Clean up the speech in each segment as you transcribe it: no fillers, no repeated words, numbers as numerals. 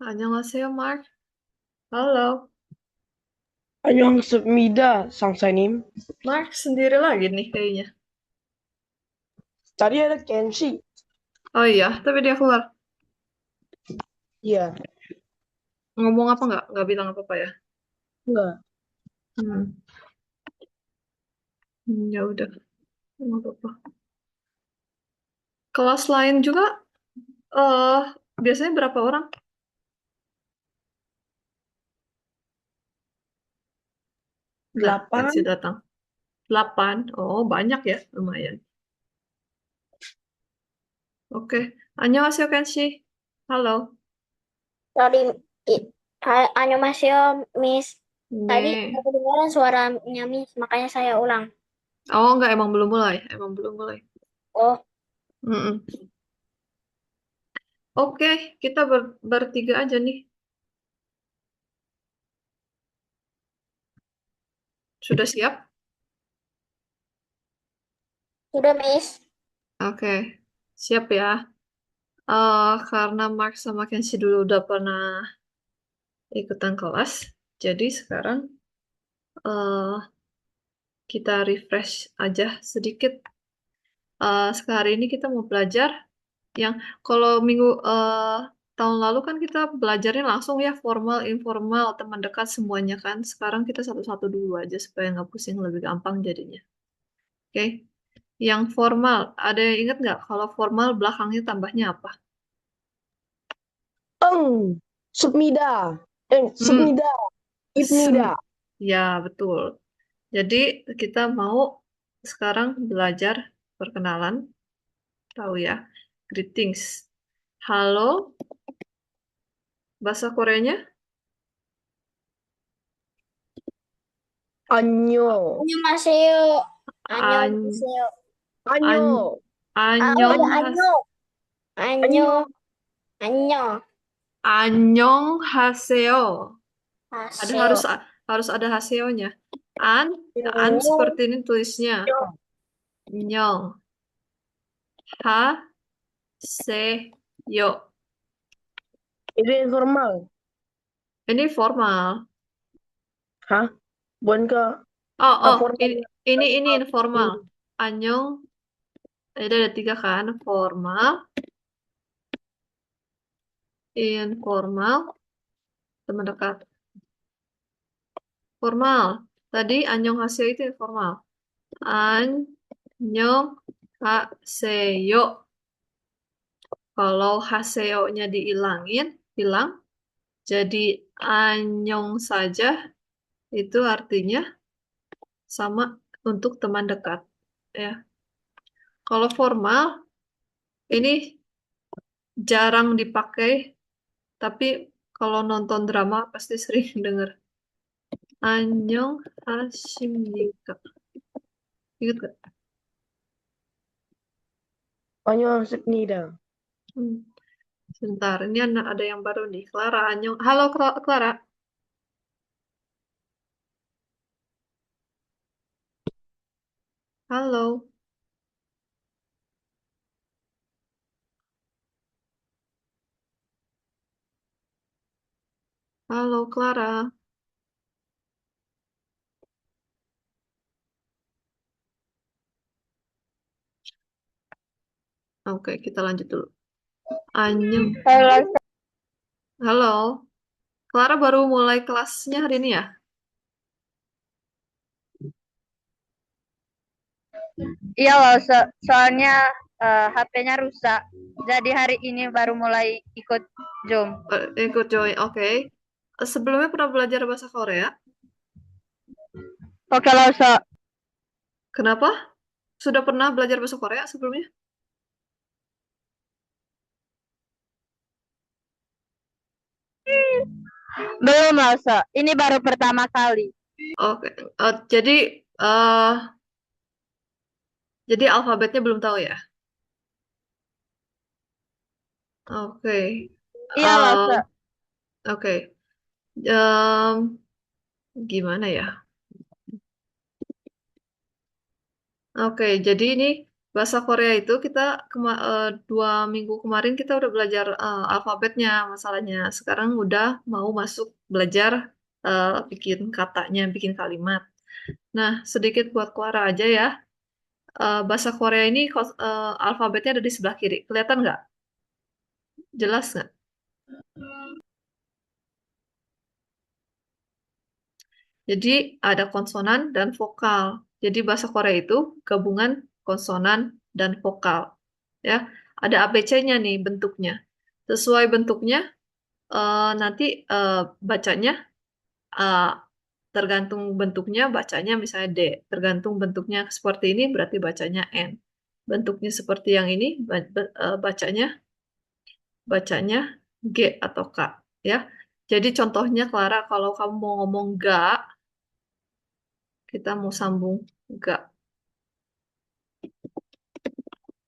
안녕하세요, Mark. Halo, Annyeonghaseyo, Sangsanim. Mark sendiri lagi nih kayaknya. Tadi ada Kenshi. Oh iya, tapi dia keluar. Iya, Ngomong apa nggak? Nggak bilang apa-apa ya? enggak. Hmm, ya udah, nggak apa-apa. Kelas lain juga, eh biasanya berapa orang? Nah, Delapan. Kensi datang. 8. Oh, banyak ya, lumayan. Oke, 안녕하세요, Kenshi. Halo, Sorry, Annyeonghaseyo, Miss. Tadi nih. aku kedengaran suaranya Miss, makanya saya ulang. Oh, nggak, emang belum mulai. Emang belum mulai. Oh, Mm-mm. Oke, kita bertiga aja nih. Sudah siap? sudah Miss. Oke, siap ya. Karena Mark sama Kenzie dulu udah pernah ikutan kelas, jadi sekarang eh kita refresh aja sedikit. Sekali ini kita mau belajar yang kalau minggu tahun lalu kan kita belajarnya langsung ya formal, informal, teman dekat semuanya kan. Sekarang kita satu-satu dulu aja supaya nggak pusing, lebih gampang jadinya. Oke, yang formal, ada yang ingat nggak kalau formal belakangnya tambahnya apa? Eng. Submida. Hmm, Submida. sem- Ibnida. ya betul. Jadi kita mau sekarang belajar perkenalan, tahu ya, greetings. Halo, bahasa Koreanya Annyo. Annyeonghaseyo. an Annyeonghaseyo. an Annyo. Oh ya, annyeong has Annyo. Annyo. Annyo. Annyo. annyeonghaseyo. Ada Haseo. harus ada haseonya. An Annyo. seperti ini tulisnya. Nyong, ha, se, yo. Itu informal. Ini formal. Hah? Bukan ke Oh, oh, formal. ini informal. Annyeong, ada tiga kan, formal, informal, teman dekat. Formal. Tadi Anyong Haseo itu informal. Anyong Haseo. Kalau Haseo-nya dihilangin, hilang, jadi Anyong saja, itu artinya sama untuk teman dekat. Ya. Kalau formal, ini jarang dipakai, tapi kalau nonton drama pasti sering dengar. Anyong Hasimnika. Ingat gak? Annyeonghaseyo. Hmm. Sebentar, ini ada yang baru nih. Clara, Anyong. Halo, Clara. Halo. Halo, Clara. Oke, kita lanjut dulu. Anyong. Halo. Halo. Clara baru mulai kelasnya hari ini ya? Iya loh, soalnya HP-nya rusak. Jadi hari ini baru mulai ikut Zoom. Ikut join. Oke. Sebelumnya pernah belajar bahasa Korea? Oke loh, Kenapa? Sudah pernah belajar bahasa Korea sebelumnya? belum loh, ini baru pertama kali. Oke. Eh, jadi alfabetnya belum tahu ya? Oke. Iya loh, Eh, oke. Em, gimana ya? Oke, jadi ini Bahasa Korea itu kita 2 minggu kemarin kita udah belajar alfabetnya masalahnya. Sekarang udah mau masuk belajar bikin katanya, bikin kalimat. Nah, sedikit buat Clara aja ya. Bahasa Korea ini alfabetnya ada di sebelah kiri. Kelihatan nggak? Jelas nggak? Jadi ada konsonan dan vokal. Jadi bahasa Korea itu gabungan konsonan dan vokal. Ya, ada ABC-nya nih bentuknya. Sesuai bentuknya nanti bacanya eh, tergantung bentuknya bacanya misalnya D. Tergantung bentuknya seperti ini berarti bacanya N. Bentuknya seperti yang ini bacanya bacanya G atau K ya. Jadi contohnya Clara kalau kamu mau ngomong ga, kita mau sambung ga,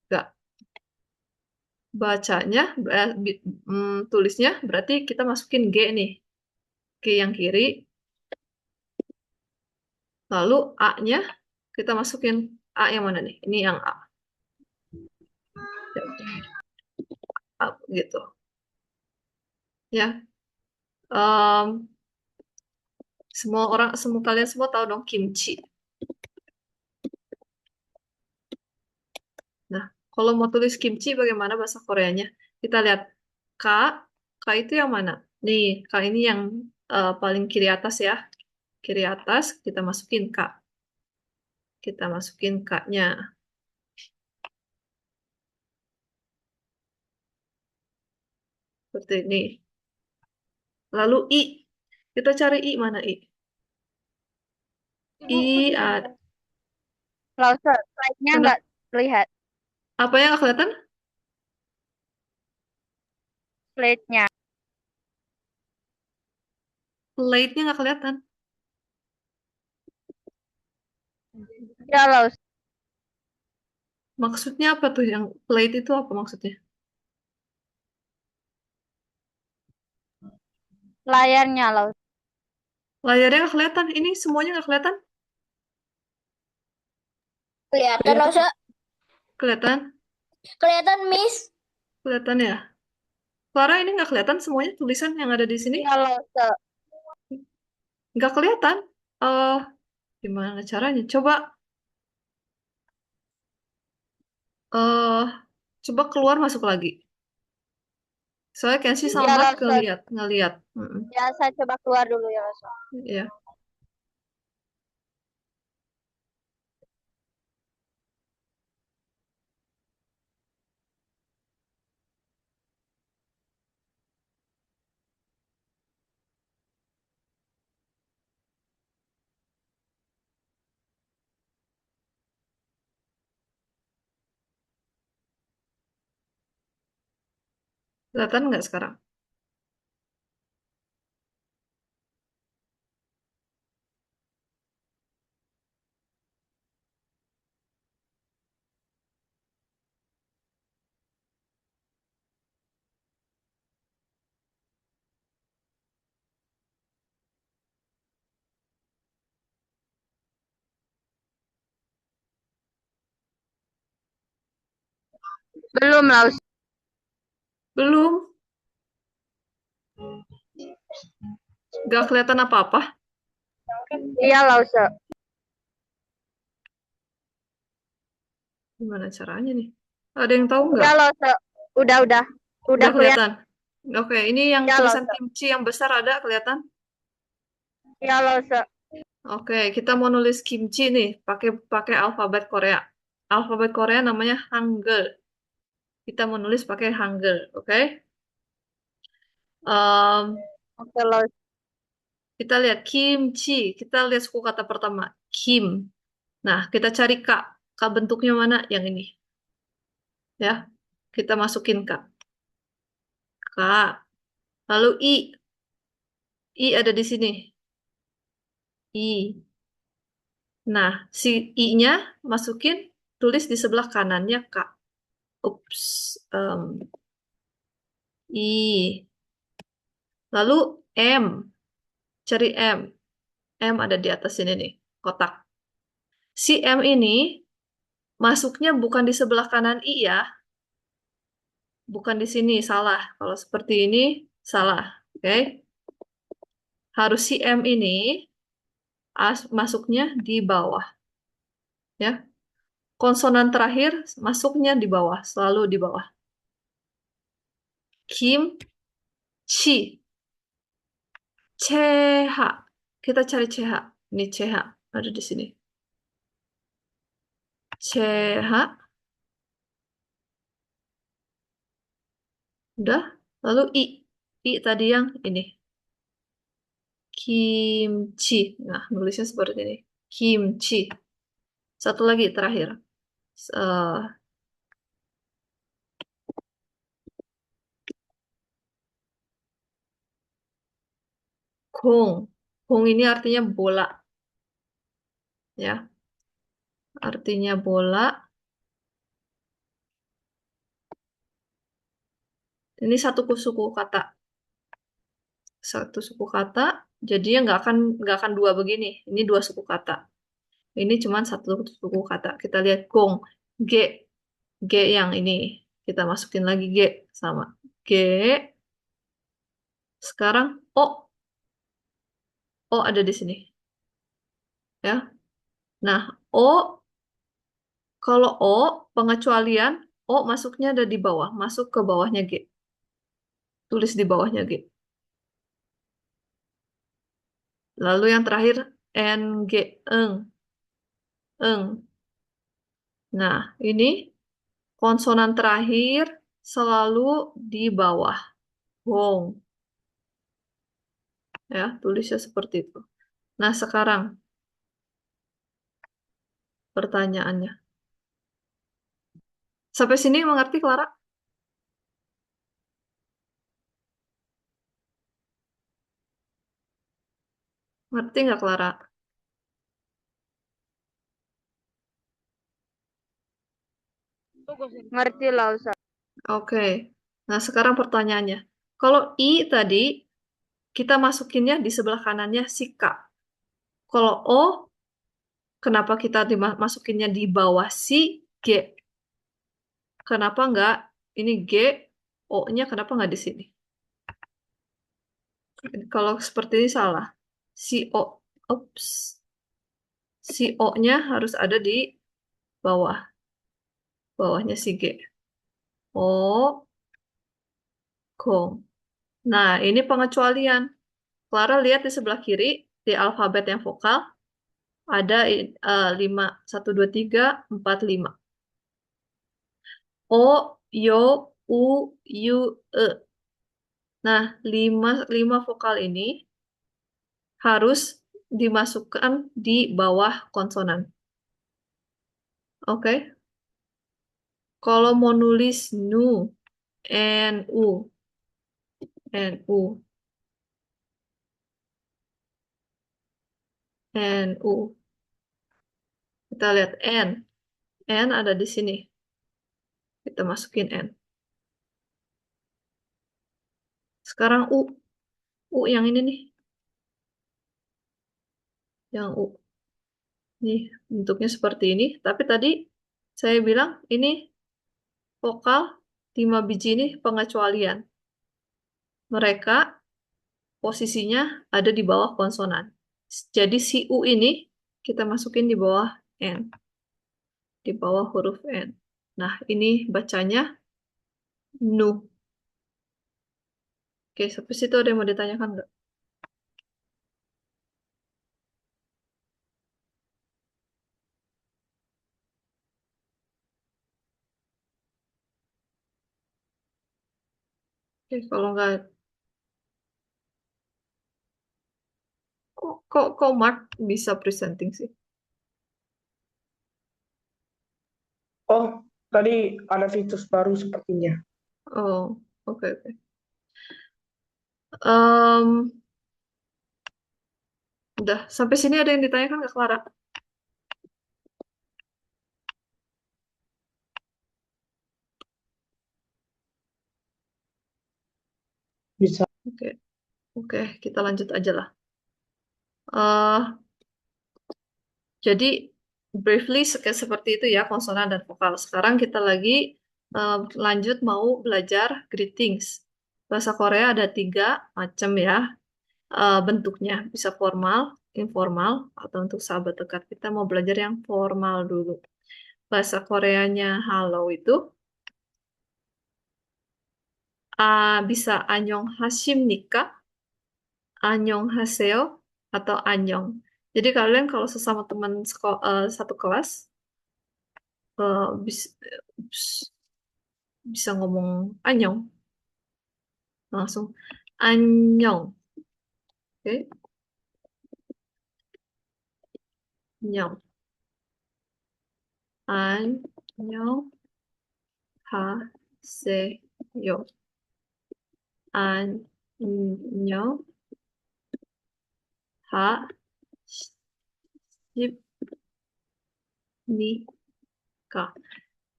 ga. Bacanya tulisnya berarti kita masukin G nih. G yang kiri, lalu A-nya kita masukin A yang mana nih? Ini yang A. A gitu. Ya. Em, kalian semua tahu dong kimchi. Nah, kalau mau tulis kimchi bagaimana bahasa Koreanya? Kita lihat K, K itu yang mana? Nih, K ini yang paling kiri atas ya. Kiri atas kita masukin K. Kita masukin K-nya. Seperti ini. Lalu I. Kita cari I mana I? I ada. Lause, slide-nya nggak terlihat. Apa yang nggak kelihatan? Slide-nya. Plate-nya nggak kelihatan. Ya, Lause. Maksudnya apa tuh yang plate itu apa maksudnya? Layarnya, Lause. Layarnya nggak kelihatan. Ini semuanya nggak kelihatan. Kelihatan, Rosa. Kelihatan? Kelihatan, Miss. Kelihatan ya? Clara ini nggak kelihatan semuanya tulisan yang ada di sini? Ya, Lause. Nggak kelihatan. Eh, gimana caranya? Eh, coba keluar masuk lagi. Soalnya Kenshi sama Ya, Mat Lause. ngeliat. Mm-mm. Ya, saya coba keluar dulu ya, Lause. Iya. Kelihatan nggak sekarang? Belum, Lause. Belum. Nggak kelihatan apa-apa. Iya, Lause. Gimana caranya nih? Ada yang tahu nggak? Ya, Lause. Udah. Udah Udah kelihatan. kelihatan. Oke, ini yang Ya, tulisan Lause. kimchi yang besar ada kelihatan? Ya, Lause. Oke, kita mau nulis kimchi nih, pakai pakai alfabet Korea. Alfabet Korea namanya Hangul. Kita mau nulis pakai Hangul, oke? Em, Oke, Lause. kita lihat kimchi. Kita lihat suku kata pertama, kim. Nah, kita cari K. K bentuknya mana? Yang ini. Ya, kita masukin K. K. Lalu I. I ada di sini. I. Nah, si I-nya masukin, tulis di sebelah kanannya K. Ups. I. Lalu M. Cari M. M ada di atas sini nih, kotak. Si M ini masuknya bukan di sebelah kanan I ya. Bukan di sini, salah. Kalau seperti ini, salah. Oke. Harus si M ini masuknya di bawah. Ya. Konsonan terakhir masuknya di bawah, selalu di bawah. Kim, chi, CH. Kita cari CH. Ini CH ada di sini. CH. Udah. Lalu I. I tadi yang ini. Kimchi. Nah, nulisnya seperti ini. Kimchi. Satu lagi terakhir. Eh, Kong. Kong ini artinya bola. Ya. Artinya bola. Ini satu suku kata. Satu suku kata. Jadinya nggak akan dua begini. Ini dua suku kata. Ini cuma satu suku kata. Kita lihat gong. G. G yang ini. Kita masukin lagi G. Sama. G. Sekarang O. O ada di sini. Ya. Nah, O. Kalau O, pengecualian, O masuknya ada di bawah. Masuk ke bawahnya G. Tulis di bawahnya G. Lalu yang terakhir, NG. Eng. Eng. Nah, ini konsonan terakhir selalu di bawah. Gong. Ya, tulisnya seperti itu. Nah, sekarang pertanyaannya. Sampai sini mengerti, Clara? Ngerti nggak, Clara? Ngerti lah, Ustaz. Oke. Nah, sekarang pertanyaannya. Kalau I tadi, kita masukinnya di sebelah kanannya si K. Kalau O, kenapa kita masukinnya di bawah si G? Kenapa nggak ini G, O-nya kenapa nggak di sini? Kalau seperti ini salah. Si O, ups, si O-nya harus ada di bawah. Bawahnya si G. O, Gong. Nah, ini pengecualian. Clara lihat di sebelah kiri, di alfabet yang vokal, ada 5, 1, 2, 3, 4, 5. O, Yo, U, Yu, E. Nah, lima vokal ini harus dimasukkan di bawah konsonan. Oke? Kalau mau nulis nu, NU, NU, NU. Kita lihat N. N ada di sini. Kita masukin N. Sekarang U. U yang ini nih. Yang U. Nih, bentuknya seperti ini. Tapi tadi saya bilang ini vokal 5 biji ini pengecualian. Mereka posisinya ada di bawah konsonan. Jadi si U ini kita masukin di bawah N. Di bawah huruf N. Nah, ini bacanya nu. Oke, sampai situ ada yang mau ditanyakan nggak? Oke, kalau nggak, kok Mark bisa presenting sih? Oh, tadi ada fitur baru sepertinya. Oh, oke, oke. Em, udah, sampai sini ada yang ditanyakan nggak, Clara? Bisa. Oke, oke, kita lanjut aja lah. Eh, jadi briefly seperti itu ya konsonan dan vokal. Sekarang kita lagi lanjut mau belajar greetings. Bahasa Korea ada 3 macam ya bentuknya. Bisa formal, informal, atau untuk sahabat dekat. Kita mau belajar yang formal dulu. Bahasa Koreanya halo itu bisa anyong hasimnika, anyong haseo, atau anyong. Jadi kalian kalau sesama teman satu kelas bisa bisa ngomong anyong langsung anyong, oke? Anyong, anyong haseyo, anyong hasimnika.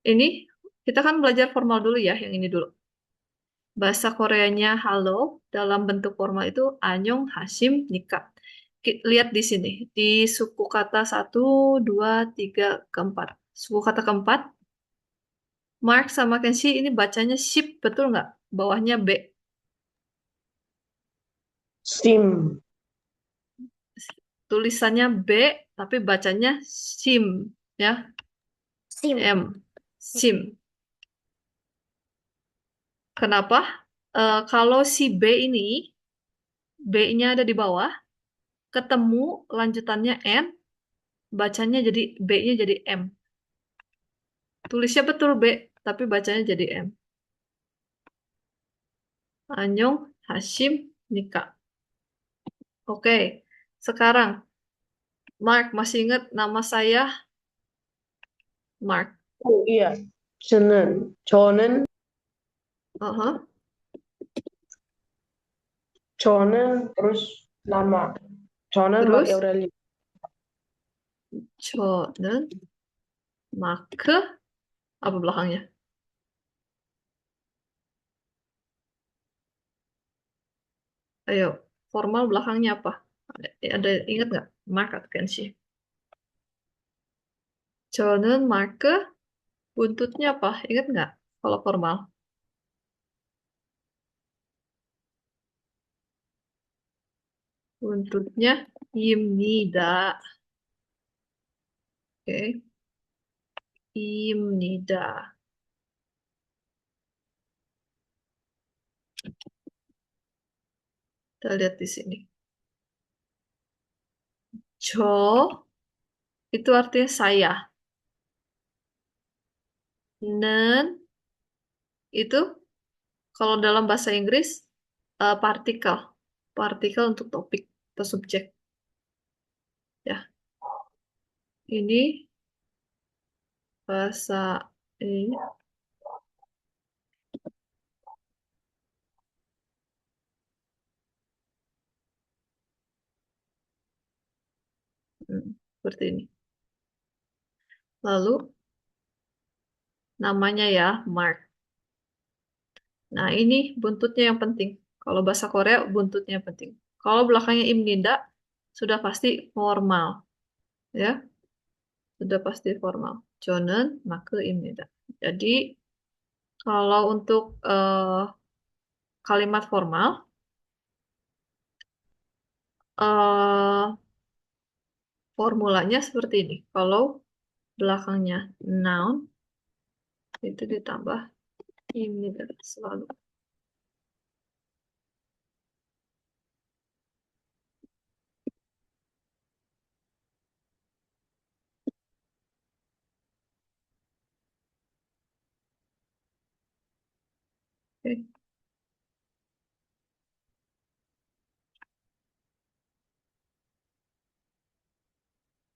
Ini kita kan belajar formal dulu ya, yang ini dulu. Bahasa Koreanya halo dalam bentuk formal itu anyong hasim nikah. Lihat di sini, di suku kata 1, 2, 3, keempat. Suku kata keempat, Mark sama Kenshi ini bacanya ship, betul nggak? Bawahnya B. SIM. Tulisannya B, tapi bacanya sim, ya. Sim. Sim. Kenapa? Kalau si B ini, B-nya ada di bawah, ketemu lanjutannya N, bacanya jadi B-nya jadi M. Tulisnya betul B, tapi bacanya jadi M. Anyong Hashim Nika. Oke, sekarang Mark masih ingat nama saya? Mark. Oh iya, 저는 Uh-huh. terus nama. 저는 Terus Mark Aureli. 저는 마크 apa belakangnya? Ayo, formal belakangnya apa? Ada ingat nggak? Mark atau Kenshi? 저는 마크 buntutnya apa? Ingat nggak? Kalau formal. Buntutnya 입니다. Oke, 입니다. Kita lihat di sini. 저 itu artinya saya. 는 itu kalau dalam bahasa Inggris partikel. Partikel untuk topik atau subjek. Ya, ini bahasa ini. Seperti ini. Lalu namanya ya Mark. Nah, ini buntutnya yang penting. Kalau bahasa Korea buntutnya yang penting. Kalau belakangnya imninda sudah pasti formal, ya. Sudah pasti formal. 저는 마크입니다. Jadi kalau untuk kalimat formal eh, formulanya seperti ini. Kalau belakangnya noun itu ditambah imninda selalu. Oke.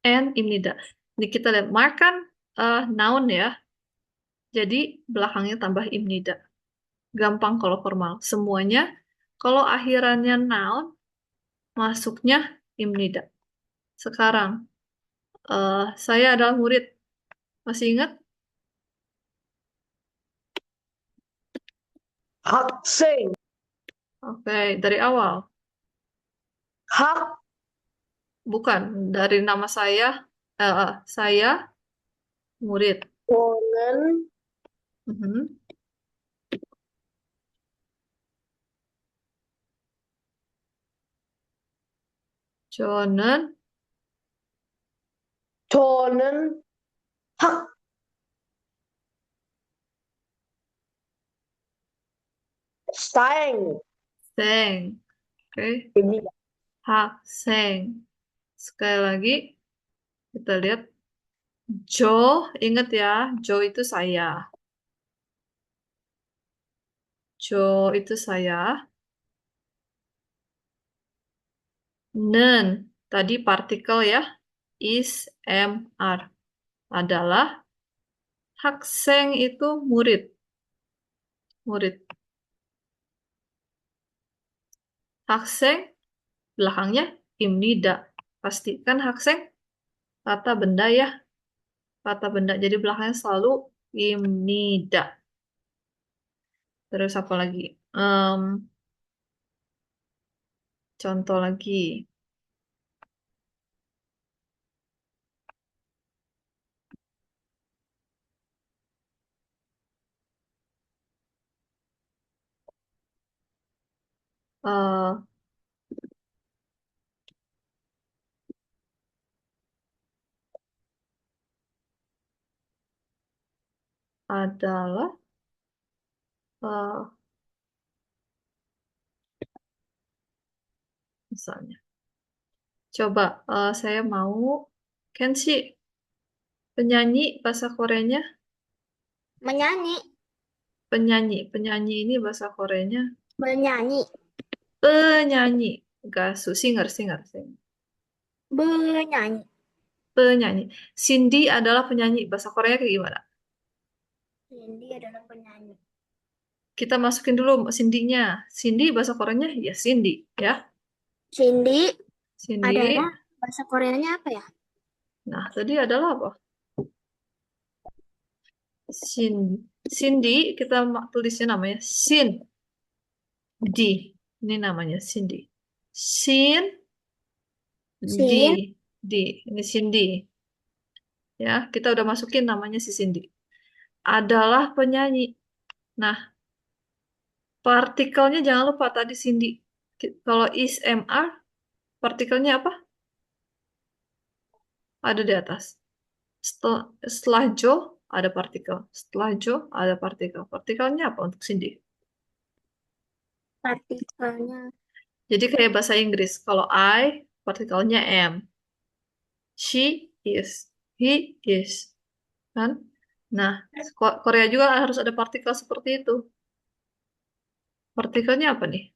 And imnida. Ini kita lihat mark kan noun ya. Jadi belakangnya tambah imnida. Gampang kalau formal. Semuanya kalau akhirannya noun masuknya imnida. Sekarang saya adalah murid. Masih ingat? 학생. Oke, dari awal. 학 Bukan dari nama saya Saya murid. 저는 Mhm. 저는 저는 학생입니다. seng. Oke, 학생. Sekali lagi, kita lihat. Jo, ingat ya, Jo itu saya. Jo itu saya. Nen, tadi partikel ya. Is, am, are. Adalah hakseng itu murid. Murid. Hakseng, belakangnya imnida. Pastikan hakseng, kata benda ya. Kata benda. Jadi belakangnya selalu imnida. Terus apa lagi? Em, contoh lagi. Eh, adalah eh, misalnya. Coba saya mau Kenshi, penyanyi bahasa Koreanya, Menyanyi. penyanyi ini bahasa Koreanya Menyanyi. penyanyi, gasu, singer, singer, singer. Menyanyi. Penyanyi. Cindy adalah penyanyi bahasa Korea kayak gimana? Cindy adalah penyanyi. Kita masukin dulu Cindy-nya. Cindy bahasa Koreanya ya Cindy ya. Cindy adalah Cindy. bahasa Koreanya apa ya? Nah, tadi adalah apa? Cindy kita tulisnya namanya Cindy. Ini namanya Cindy. Cindy. Sin. Ini Cindy. Ya, kita udah masukin namanya si Cindy. Adalah penyanyi. Nah, partikelnya jangan lupa tadi Cindy. Kalau is MR, partikelnya apa? Ada di atas. Setelah Jo ada partikel. Setelah Jo ada partikel. Partikelnya apa untuk Cindy? Partikelnya. Jadi kayak bahasa Inggris. Kalau I, partikelnya am. She is. He is. Kan? Nah, Korea juga harus ada partikel seperti itu. Partikelnya apa nih?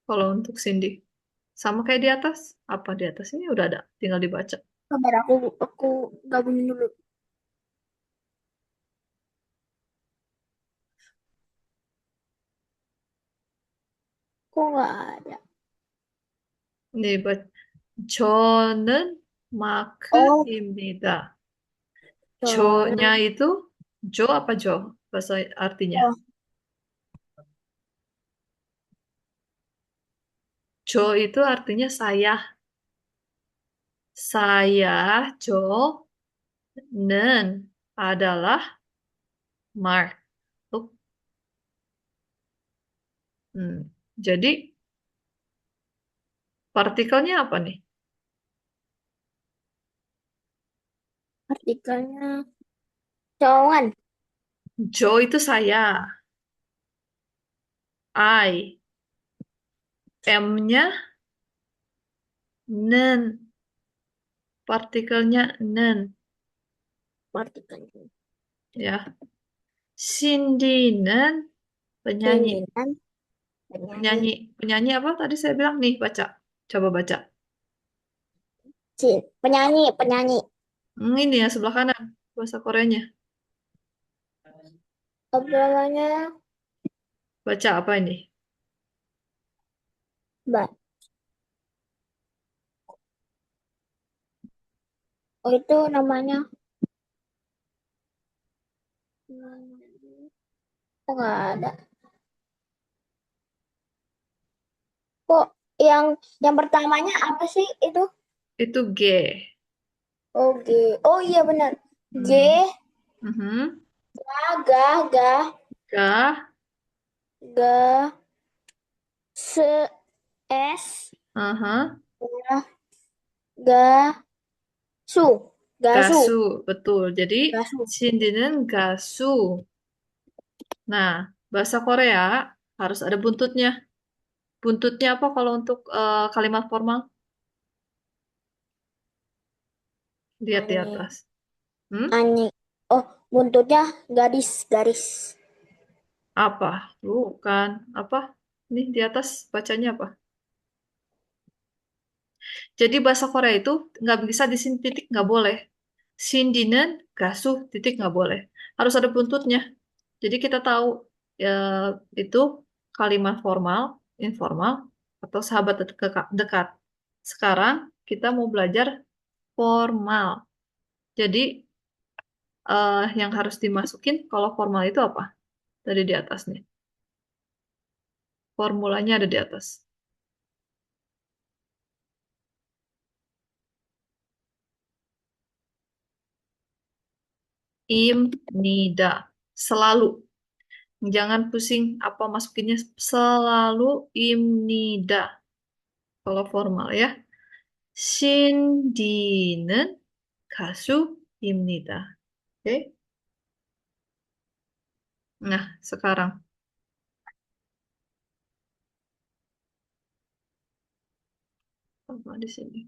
Kalau untuk Cindy. Sama kayak di atas. Apa di atas ini udah ada. Tinggal dibaca. Sabar aku gabungin dulu. Kok nggak ada? 네, 저는 Oh, 마크입니다. John. 조nya itu Jo apa Jo? Bahasa artinya. Oh, Jo itu artinya saya. Saya Jo는 adalah Mark. Oh, hmm. Jadi partikelnya apa nih? partikelnya Joan. Jo itu saya. I. M-nya nen. Partikelnya nen. Partikelnya. Ya. Cindy-nen penyanyi. Ini kan penyanyi. Penyanyi. Penyanyi apa tadi saya bilang nih, baca. Coba baca. Penyanyi. Ini ya sebelah kanan. Bahasa Koreanya. Obrolannya Baca apa ini? Mbak. Oh itu namanya. Kok nggak ada? Kok yang pertamanya apa sih itu? Itu G. Oh, G. Oh iya benar. G, Mhm. ga, ga, Ga. ga, se, S, Aha. ga, ga, su, gasu, Gasu. Betul. Jadi, gasu. Shindi는 gasu. Nah, bahasa Korea harus ada buntutnya. Buntutnya apa kalau untuk kalimat formal? Lihat di Ani, atas. Hmm? ani. Oh, buntutnya garis, garis. Apa? Bukan. Apa? Nih di atas bacanya apa? Jadi bahasa Korea itu nggak bisa di sini titik nggak boleh. Sindinen, gasuh, titik nggak boleh. Harus ada buntutnya. Jadi kita tahu ya, itu kalimat formal, informal, atau sahabat dekat. Sekarang kita mau belajar formal. Jadi yang harus dimasukin kalau formal itu apa? Tadi di atas nih. Formulanya ada di atas. Imnida. Selalu. Jangan pusing apa masukinnya. Selalu imnida. Kalau formal ya. 신디는 가수입니다. Oke. Nah, sekarang apa di sini?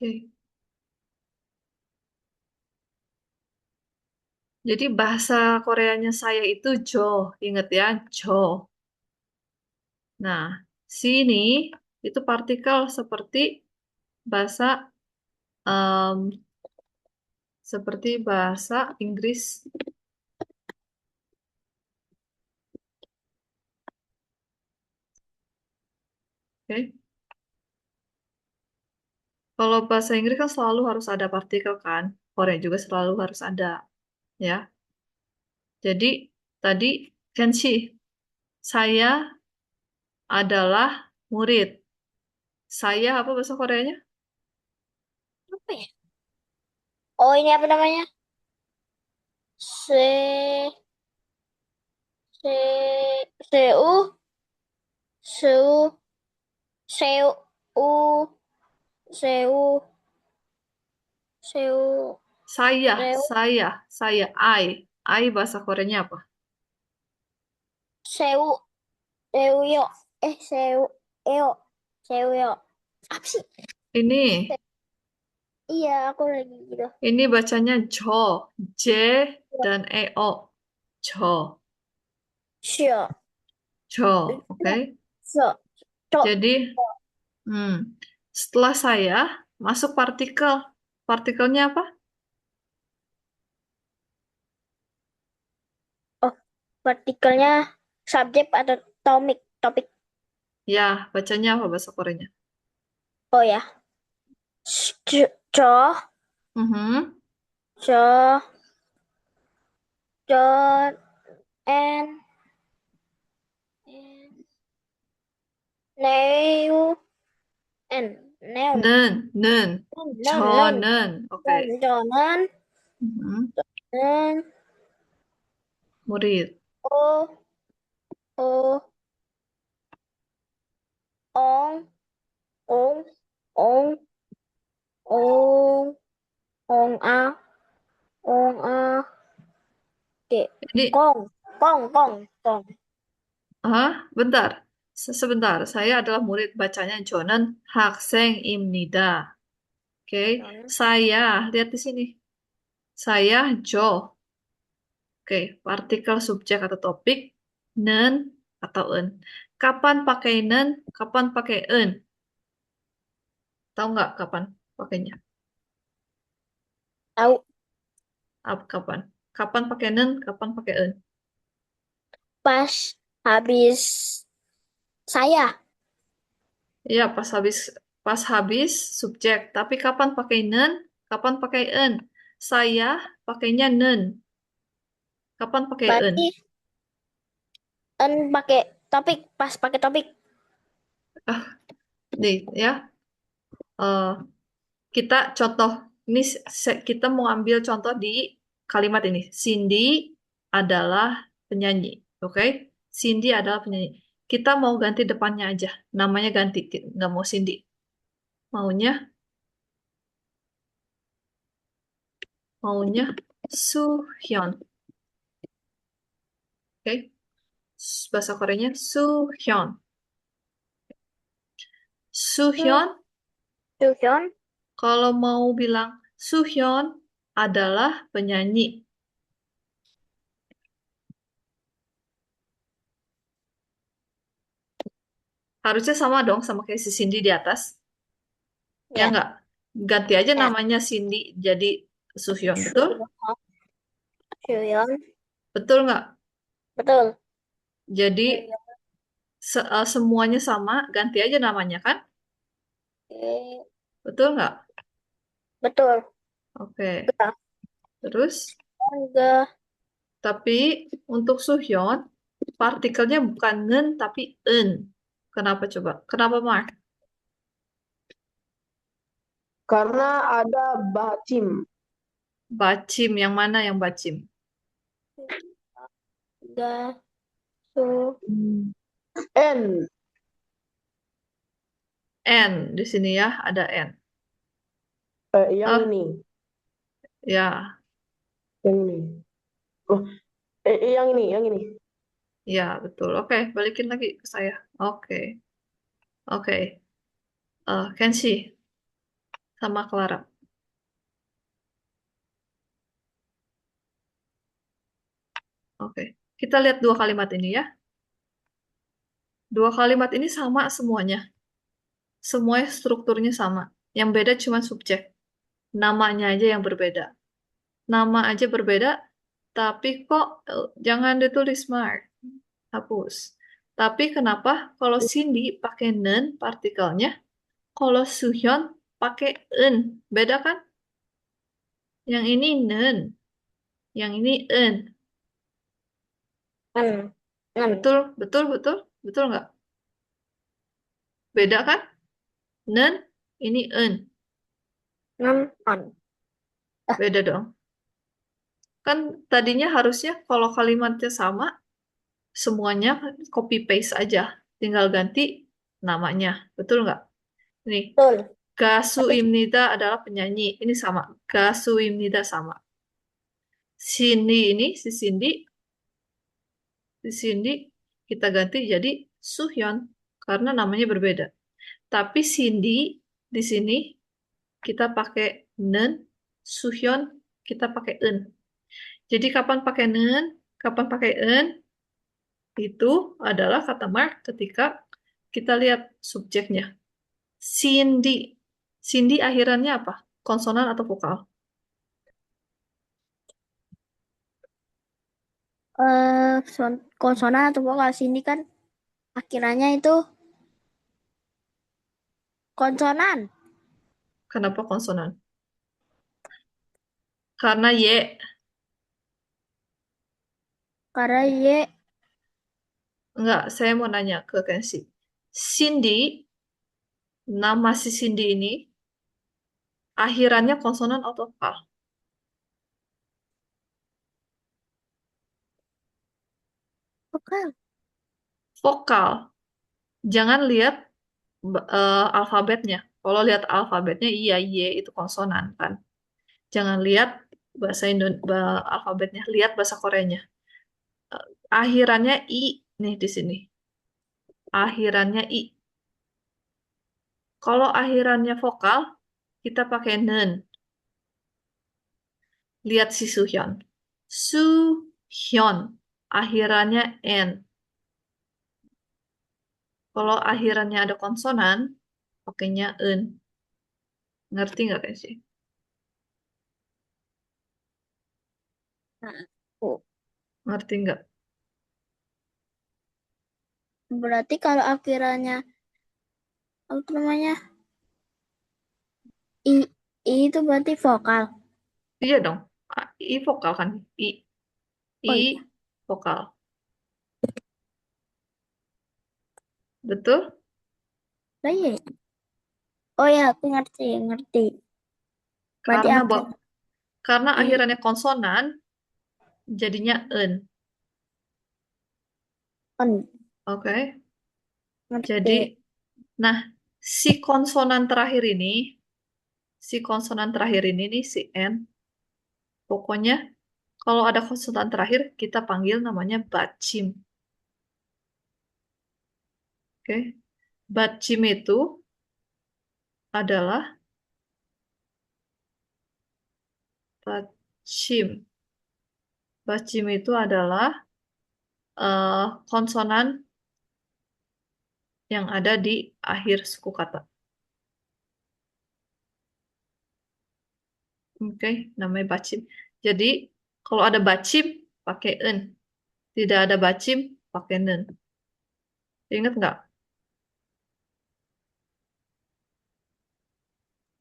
Oke. Jadi bahasa Koreanya saya itu Jo. Ingat ya, Jo. Nah, sini itu partikel bahasa em, seperti bahasa Inggris. Oke. Kalau bahasa Inggris kan selalu harus ada partikel kan. Korea juga selalu harus ada, ya. Jadi tadi Kenshi, saya adalah murid. Saya apa bahasa Koreanya? Apa ya? Oh, ini apa namanya? Se, se, seu, seu, seu, u, seu, seu, Saya, seu, saya, I. I bahasa Koreanya apa? seu, seu, yo. Seu, yo. Seu, yo. Apa sih? Ini, Iya, aku lagi gitu. ini bacanya Jo, J dan EO. Jo, Sio, Jo, oke? so, cok. Jadi, hmm, setelah saya masuk partikel. Partikelnya apa? Oh, partikelnya subjek atau topik, topik. Ya, bacanya apa bahasa Koreanya? Oh ya, co, Mhm. co, co, and, neu, and, neon, 는, non, non, 저는, non, oke. jonan, Mhm. non, Murid. o, o, ong, ong, ong, ong, ong a, de, Ini, kong, kong, kong, kong. bentar. Sebentar, saya adalah murid bacanya Jonan 학생입니다. Oke, Jonan, saya, lihat di sini. Saya Jo. Oke, partikel subjek atau topik. 는 atau en. Kapan pakai nen, kapan pakai en? Tahu nggak kapan pakainya? Tahu. Kapan? Kapan pakai nen, kapan pakai en? Pas habis saya. Iya, pas habis subjek. Tapi kapan pakai nen, kapan pakai en? Saya pakainya nen. Kapan pakai en? Berarti en pakai topik. Pas pakai topik. Ah, nih ya. Eh, kita contoh ini kita mau ambil contoh di kalimat ini. Cindy adalah penyanyi, oke? Cindy adalah penyanyi. Kita mau ganti depannya aja, namanya ganti, nggak mau Cindy. Maunya Suhyun, oke? Bahasa Koreanya Suhyun. Hmm. Suhyun, Suhyun. kalau mau bilang Suhyun adalah penyanyi. Harusnya sama dong sama kayak si Cindy di atas. Ya Ya. nggak? Ganti aja Ya. namanya Cindy jadi Suhyun, betul? Suhyun. Betul nggak? Betul. Jadi Suhyun. semuanya sama, ganti aja namanya kan? Betul nggak? Betul. Oke. Enggak. Terus, Enggak. tapi untuk Suhyun, partikelnya bukan ngen tapi en. Kenapa coba? Kenapa Mark? Karena ada bacim. Bacim, yang mana yang bacim? Enggak. Su. N. N di sini ya, ada N. Yang Ah, ini. ya, Yang ini. Oh, yang ini. Yang ini. ya betul. Oke, balikin lagi ke saya. Oke, oke. Kenshi sama Clara. Oke, kita lihat dua kalimat ini ya. Dua kalimat ini sama semuanya. Semuanya strukturnya sama. Yang beda cuma subjek. Namanya aja yang berbeda. Nama aja berbeda, tapi kok jangan ditulis Mark. Hapus. Tapi kenapa kalau Cindy pakai nen partikelnya, kalau Suhyun pakai en. Beda kan? Yang ini nen, yang ini en. En. En. Betul, betul, betul, betul nggak? Beda kan? Nen, ini en. En. On. Beda dong. Kan tadinya harusnya kalau kalimatnya sama, semuanya copy paste aja. Tinggal ganti namanya. Betul nggak? Nih, Betul. Gasu Tapi Imnida adalah penyanyi. Ini sama. Gasu Imnida sama. Cindy ini, si Cindy kita ganti jadi Suhyun karena namanya berbeda. Tapi Cindy di sini kita pakai nen, Suhyun kita pakai en. Jadi kapan pakai nen, kapan pakai en, itu adalah kata Mark ketika kita lihat subjeknya. Cindy. Cindy akhirannya apa? Konsonan atau vokal? konsonan atau vokal sini kan akhirannya itu konsonan. Kenapa konsonan? Karena Y. Karena Y. Enggak, saya mau nanya ke Kensi. Cindy, nama si Cindy ini, akhirannya konsonan atau vokal? Vokal. Vokal. Jangan lihat alfabetnya. Kalau lihat alfabetnya, iya, Y itu konsonan kan. Jangan lihat alfabetnya, lihat bahasa Koreanya. Eh, Akhirannya I nih di sini. Akhirannya I. Kalau akhirannya vokal, kita pakai nen. Lihat si Suhyun. Suhyun. Akhirannya N. Kalau akhirannya ada konsonan, pakainya en. Ngerti nggak kan sih? Nah, oh, Ngerti nggak? berarti kalau akhirannya apa namanya i i itu berarti vokal. Iya dong. I vokal kan? I Oh iya, vokal. Betul? oh iya. Oh ya, aku ngerti, ngerti. Berarti Karena akhir karena i akhirannya konsonan, jadinya en. on, Oke. ngerti. Jadi, nah, si konsonan terakhir ini, si konsonan terakhir ini nih, si N, pokoknya kalau ada konsonan terakhir, kita panggil namanya bacim. Oke. Bacim itu adalah bacim. Bacim itu adalah konsonan yang ada di akhir suku kata. Oke, namanya bacim. Jadi, kalau ada bacim, pakai en. Tidak ada bacim, pakai nen. Ingat nggak?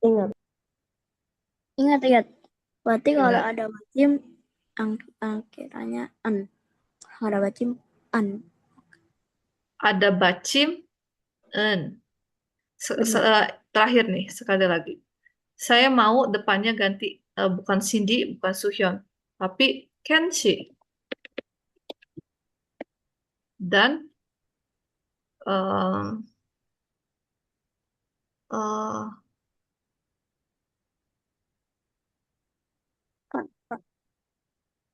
Ingat. Ingat, ingat. Berarti kalau Ingat. ada wajim akhirannya an. Kalau ada wajim an. Ada bacim, en. Benar. Terakhir nih, sekali lagi. Saya mau depannya ganti, bukan Cindy, bukan Suhyun, tapi Kenshi. Dan eh eh,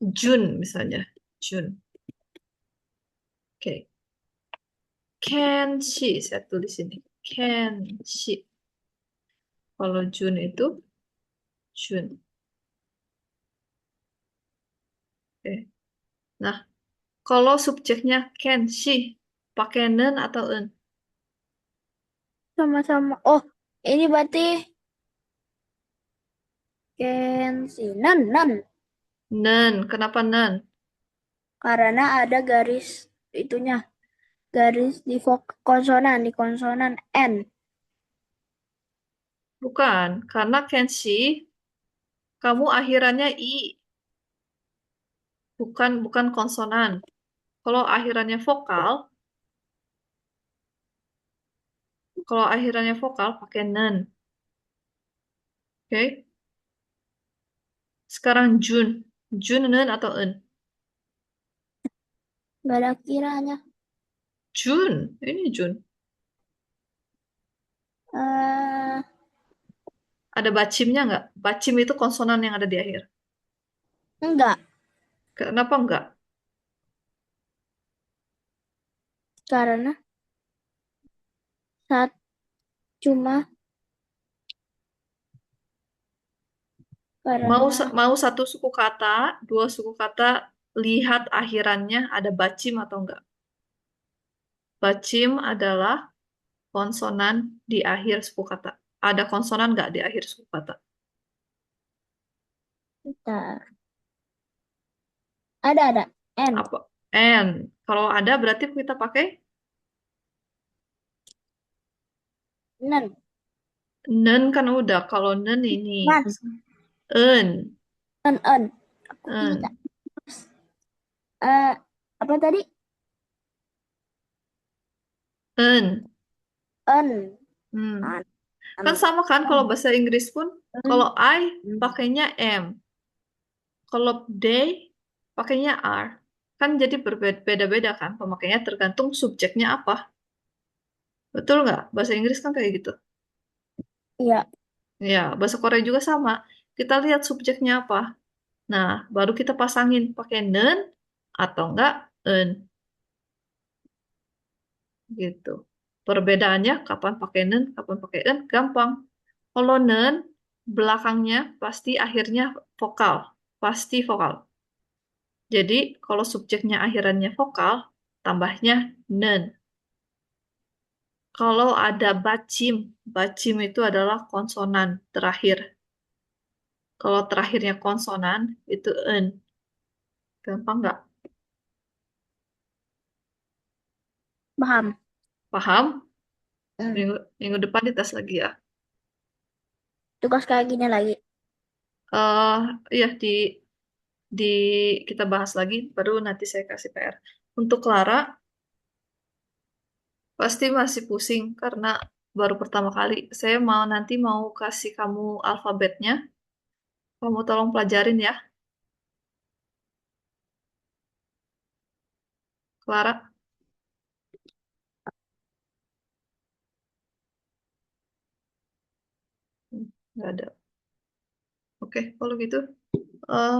Jun misalnya. Jun. Oke. Kenshi, saya tulis ini. Kenshi. Kalau Jun itu Jun. Oke. Nah, kalau subjeknya Kenshi, pakai nen atau en? Sama-sama. Oh, ini berarti Kensi. Nan, nan. Nen. Kenapa nen? Karena ada garis itunya. Garis di di konsonan N. Bukan. Karena Kenshi, kamu akhirannya i. Bukan konsonan. Kalau akhirannya vokal, pakai nen. Oke. Sekarang Jun. Jun nen atau en? Gak ada kiranya. Jun. Ini Jun. eh Ada bacimnya nggak? Bacim itu konsonan yang ada di akhir. enggak. Kenapa nggak? Karena saat cuma karena Mau satu suku kata, dua suku kata, lihat akhirannya ada bacim atau enggak. Bacim adalah konsonan di akhir suku kata. Ada konsonan nggak di akhir suku kata? bentar. Ada N. Apa? N. Kalau ada berarti kita pakai Nan. nen kan udah. Kalau nen ini Nan. en. En. Aku bisa. En. eh Apa tadi? En. En. Hmm. An. Kan An. sama kan kalau En. bahasa Inggris pun. Kalau En. I pakainya M. Kalau they pakainya are. Kan jadi berbeda-beda kan pemakaiannya tergantung subjeknya apa. Betul nggak? Bahasa Inggris kan kayak gitu. Iya. Ya, bahasa Korea juga sama. Kita lihat subjeknya apa. Nah, baru kita pasangin pakai nen atau enggak en gitu. Perbedaannya kapan pakai nen, kapan pakai en, gampang. Kalau nen, belakangnya pasti akhirnya vokal. Pasti vokal. Jadi, kalau subjeknya akhirannya vokal, tambahnya nen. Kalau ada bacim, bacim itu adalah konsonan terakhir. Kalau terakhirnya konsonan, itu en. Gampang nggak? Paham. Paham? Hmm. Minggu depan dites lagi ya. Tugas kayak gini lagi. Iya di kita bahas lagi, baru nanti saya kasih PR. Untuk Clara, pasti masih pusing karena baru pertama kali. Saya nanti mau kasih kamu alfabetnya. Kamu tolong pelajarin ya, Clara. Nggak ada. Oke, kalau gitu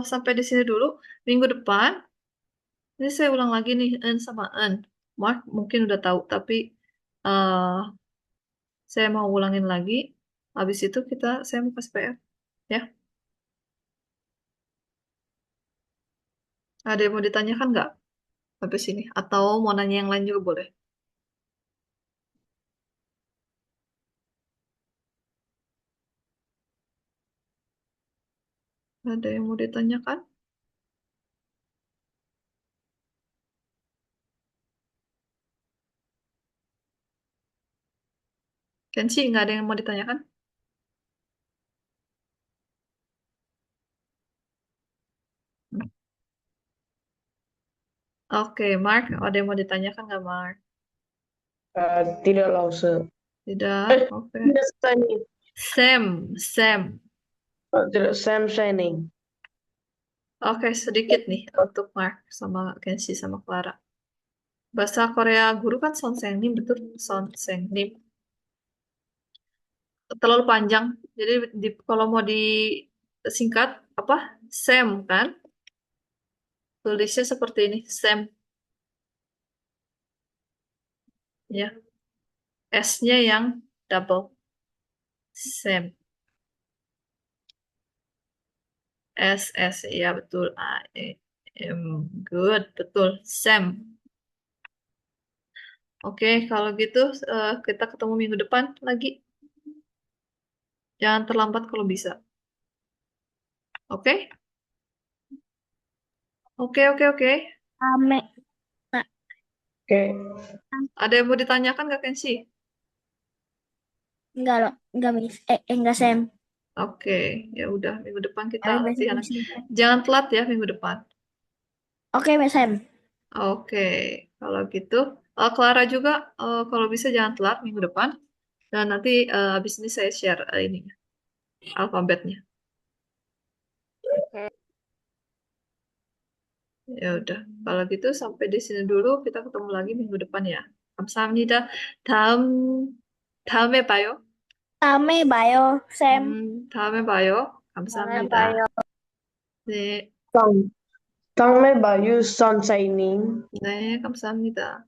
sampai di sini dulu. Minggu depan, ini saya ulang lagi nih, en sama en. Mark mungkin udah tahu, tapi eh saya mau ulangin lagi. Habis itu saya mau kasih PR. Ya, ada yang mau ditanyakan nggak habis ini? Atau mau nanya yang lain juga boleh. Ada yang mau ditanyakan? Kenshi, nggak ada yang mau ditanyakan? Oke, Mark, ada yang mau ditanyakan nggak, Mark? Tidak Lause. Tidak, oke. Tidak Sunny. Sam. Tidak Sam Shining. Oke, sedikit nih untuk Mark sama Kenshi sama Clara. Bahasa Korea guru kan Sonsengnim, betul? Sonsengnim. Terlalu panjang. Jadi kalau mau disingkat, apa? Sam, kan? Tulisnya seperti ini, Sam. Ya, S-nya yang double. Sam. S, ya betul. A, M, good, betul. Sam. Oke, kalau gitu kita ketemu minggu depan lagi. Jangan terlambat kalau bisa. Oke? Oke. Ame. Nah, Oke. Ada yang mau ditanyakan nggak, Kenshi? enggak loh. Enggak, Miss. Enggak, Sam. Oke, ya udah minggu depan kita Tapi besok latihan. Miss. Jangan telat ya minggu depan. Oke, Miss Sam. Oke, kalau gitu, Clara juga kalau bisa jangan telat minggu depan. Dan nanti habis ini saya share ini alfabetnya. Ya udah, kalau gitu sampai di sini dulu. Kita ketemu lagi minggu depan ya. 감사합니다. 다음 다음에 봐요. Ame, bayo, Sam. 다음에 봐요. Ame, 감사합니다. bayo. 네, Tang. Tang me Bayu Sun Shining. 네, 감사합니다.